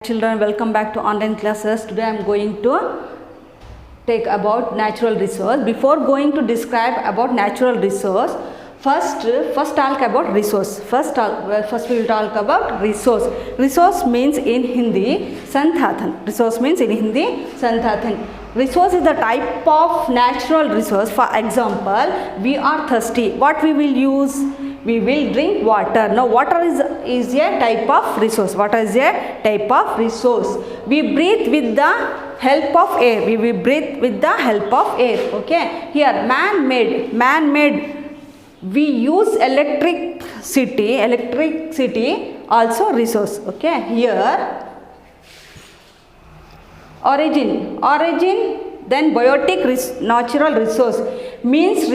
Children, welcome back to online classes. Today I am going to take about natural resource. Before going to describe about natural resource, first talk about resource. First we will talk about resource. Resource means in Hindi संसाधन. Resource means in Hindi संसाधन. Resource is the type of natural resource. For example, we are thirsty. What we will use? We will drink water. Now water is a type of resource. Water is a type of resource. We breathe with the help of air. We will breathe with the help of air. Okay. Here man-made. We use electricity also resource. Okay. Here origin. Then biotic natural resource means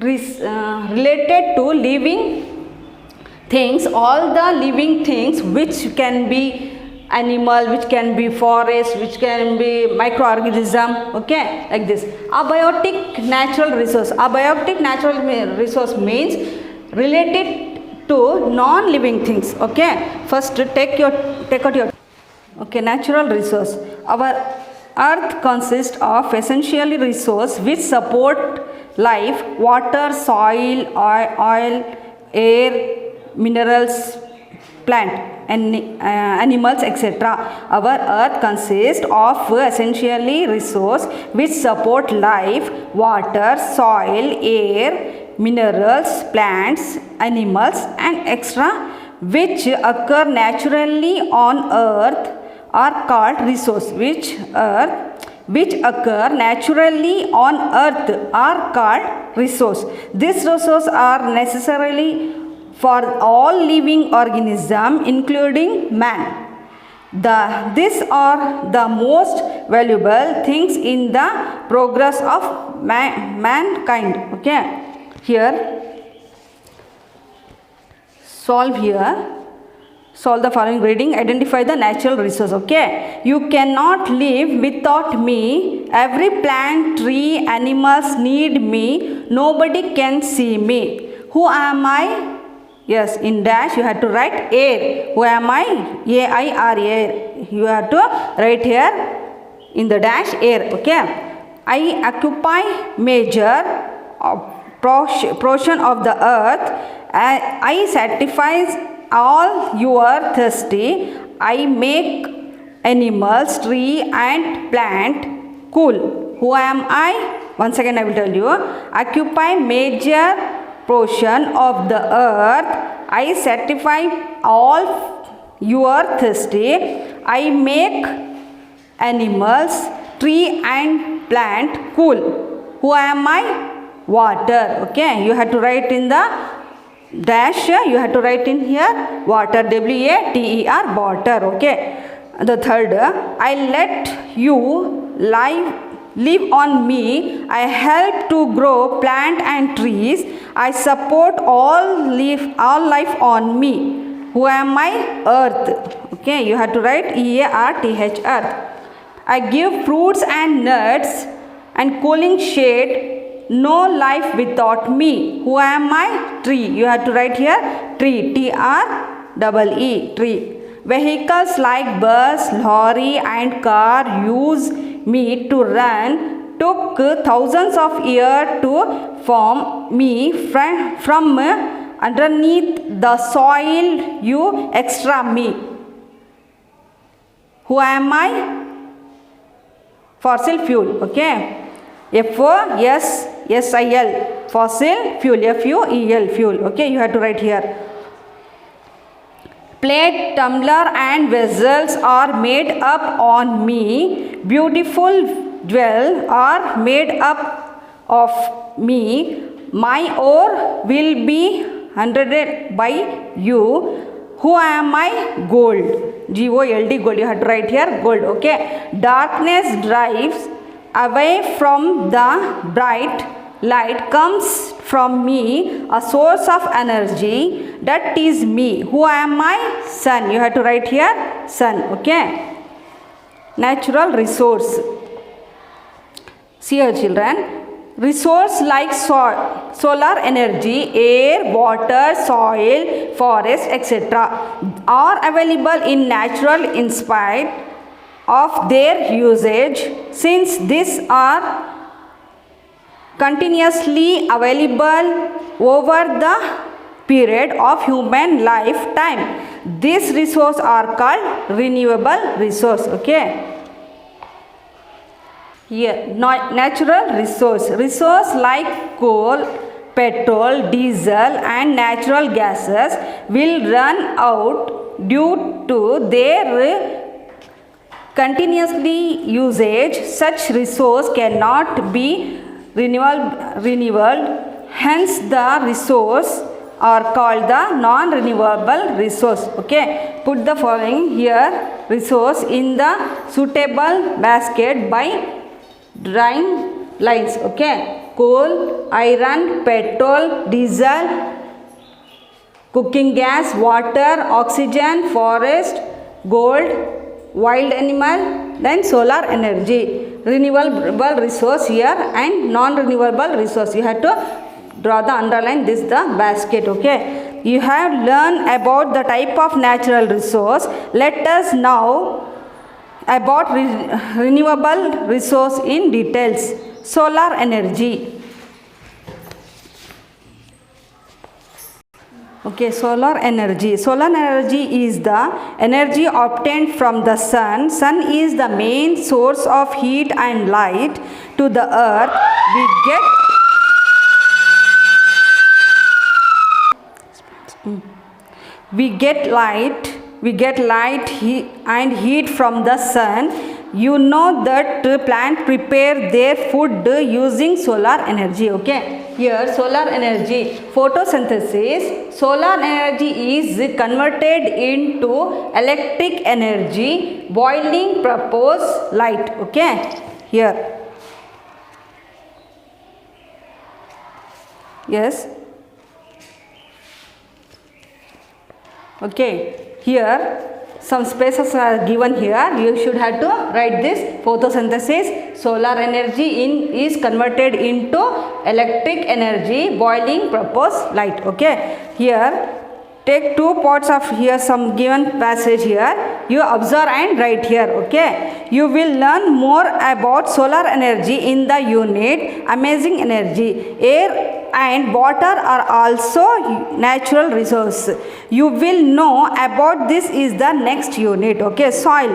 related to living things, all the living things which can be animal, which can be forest, which can be microorganism, okay, like this. Abiotic natural resource. Abiotic natural resource means related to non-living things, okay. First take out your okay, natural resource. Our earth consists of essentially resource which support life: water, soil, oil, air, minerals, plant, and animals, etc. Our earth consists of essentially resource which support life: water, soil, air, minerals, plants, animals, and etc. which occur naturally on earth are called resource. Which occur naturally on earth are called resource. These resources are necessarily for all living organisms including man. These are the most valuable things in the progress of mankind. Okay. Here solve the following reading. Identify the natural resource. Okay. You cannot live without me. Every plant, tree, animals need me. Nobody can see me. Who am I? Yes, in dash you have to write air. Who am I? A-I-R, air. You have to write here in the dash air. Okay. I occupy major portion of the earth. I satisfies all you are thirsty. I make animals, tree and plant cool. Who am I? Once again I will tell you. Occupy major portion of the earth. I satisfy all you are thirsty. I make animals, tree and plant cool. Who am I? Water. Okay. You have to write in the dash, you have to write in here water, W-A-T-E-R, water. Okay. The third, I let you live on me. I help to grow plant and trees. I support all life on me. Who am I? Earth. Okay. You have to write E-A-R-T-H, earth. I give fruits and nuts and cooling shade. No life without me. Who am I? Tree. You have to write here tree. T-R-E-E. Tree. Vehicles like bus, lorry and car use me to run. Took thousands of years to form me from underneath the soil. You extra me. Who am I? Fossil fuel. Okay. F-O-S-S-I-L, fossil fuel, F-U-E-L, fuel. Okay, you have to write here. Plate, tumbler and vessels are made up on me. Beautiful jewels are made up of me. My ore will be hundreded by you. Who am I? Gold. G-O-L-D, gold. You have to write here gold. Okay. Darkness drives away from the bright light, comes from me, a source of energy, that is me. Who am I? Sun. You have to write here sun. Okay. Natural resource. See here children, Resources like solar energy, air, water, soil, forest, etc. are available in natural in spite of their usage. Since these are continuously available over the period of human lifetime, these resources are called renewable resource. Okay. Here, natural resource like coal, petrol, diesel and natural gases will run out due to their continuously usage. Such resource cannot be renewable. Hence, the resource are called the non-renewable resource. Okay, put the following here resource in the suitable basket by drawing lines. Okay, coal, iron, petrol, diesel, cooking gas, water, oxygen, forest, gold, wild animal, then solar energy. Renewable resource here and non-renewable resource. You have to draw the underline this the basket. Okay, you have learned about the type of natural resource. Let us now about renewable resource in details. Solar energy. Okay, solar energy. Solar energy is the energy obtained from the sun. Sun is the main source of heat and light to the earth. We get light and heat from the sun. You know that plants prepare their food using solar energy. Okay, here solar energy, photosynthesis. Solar energy is converted into electric energy, boiling purpose light. Okay, here. Yes. Okay, here some spaces are given here. You should have to write this photosynthesis. Solar energy is converted into electric energy, boiling purpose light. Okay, here take two parts of here some given passage here. You observe and write here. Okay, you will learn more about solar energy in the unit amazing energy. Air and water are also natural resources. You will know about this is the next unit. Okay, soil.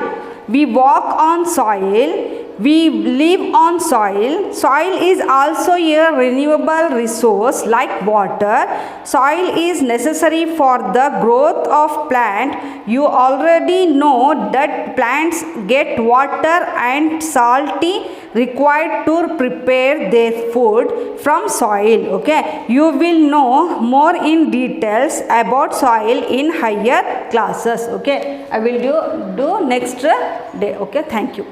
We walk on soil. We live on soil. Soil is also a renewable resource like water. Soil is necessary for the growth of plant. You already know that plants get water and salty required to prepare their food from soil. Okay, you will know more in details about soil in higher classes. Okay, I will do next day. Okay, thank you.